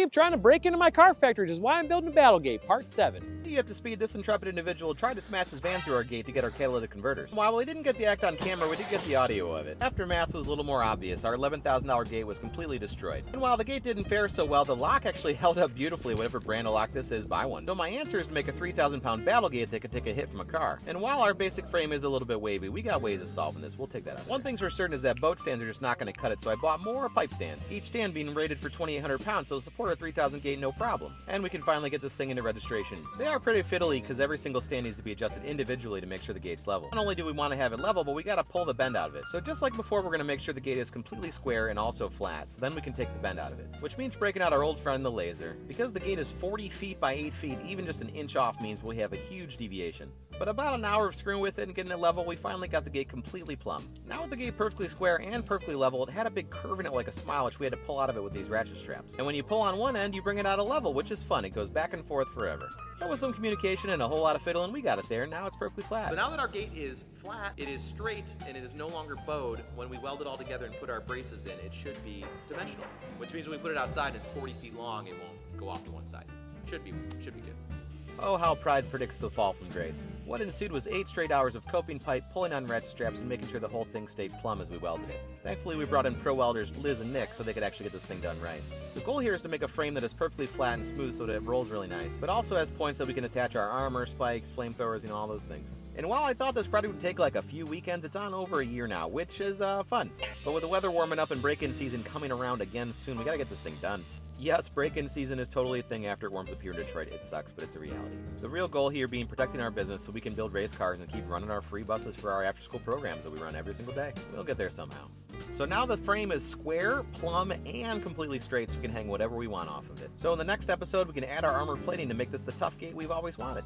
escape trying to break into my car factory, which is why I'm building a Battlegate, Part 7. You have to speed this intrepid individual tried to smash his van through our gate to get our catalytic converters. While we didn't get the act on camera, we did get the audio of it. Aftermath was a little more obvious. Our $11,000 gate was completely destroyed. And while the gate didn't fare so well, the lock actually held up beautifully. Whatever brand of lock this is, buy one. So my answer is to make a 3,000-pound Battlegate that could take a hit from a car. And while our basic frame is a little bit wavy, we got ways of solving this. We'll take that out. One thing's for certain is that boat stands are just not going to cut it, so I bought more pipe stands. Each stand being rated for 2,800 pounds, so support a 3,000 gate no problem. And we can finally get this thing into registration. They are pretty fiddly because every single stand needs to be adjusted individually to make sure the gate's level. Not only do we want to have it level, but we got to pull the bend out of it. So just like before, we're going to make sure the gate is completely square and also flat, so then we can take the bend out of it. Which means breaking out our old friend, the laser. Because the gate is 40 feet by 8 feet, even just an inch off means we have a huge deviation. But about an hour of screwing with it and getting it level, we finally got the gate completely plumb. Now with the gate perfectly square and perfectly level, it had a big curve in it like a smile, which we had to pull out of it with these ratchet straps. And when you pull on one end, you bring it out a level, which is fun. It goes back and forth forever. That was some communication and a whole lot of fiddling. We got it there, and now it's perfectly flat. So now that our gate is flat, it is straight, and it is no longer bowed, when we weld it all together and put our braces in, it should be dimensional. Which means when we put it outside and it's 40 feet long, it won't go off to one side. Should be good. Oh, how pride predicts the fall from grace. What ensued was 8 straight hours of coping pipe, pulling on ratchet straps, and making sure the whole thing stayed plumb as we welded it. Thankfully, we brought in pro welders Liz and Nick so they could actually get this thing done right. The goal here is to make a frame that is perfectly flat and smooth so that it rolls really nice, but also has points that we can attach our armor, spikes, flamethrowers, all those things. And while I thought this project would take like a few weekends, it's on over a year now, which is fun. But with the weather warming up and break-in season coming around again soon, we gotta get this thing done. Yes, break-in season is totally a thing after it warms up here in Detroit. It sucks, but it's a reality. The real goal here being protecting our business so we can build race cars and keep running our free buses for our after-school programs that we run every single day. We'll get there somehow. So now the frame is square, plumb, and completely straight so we can hang whatever we want off of it. So in the next episode, we can add our armor plating to make this the tough gate we've always wanted.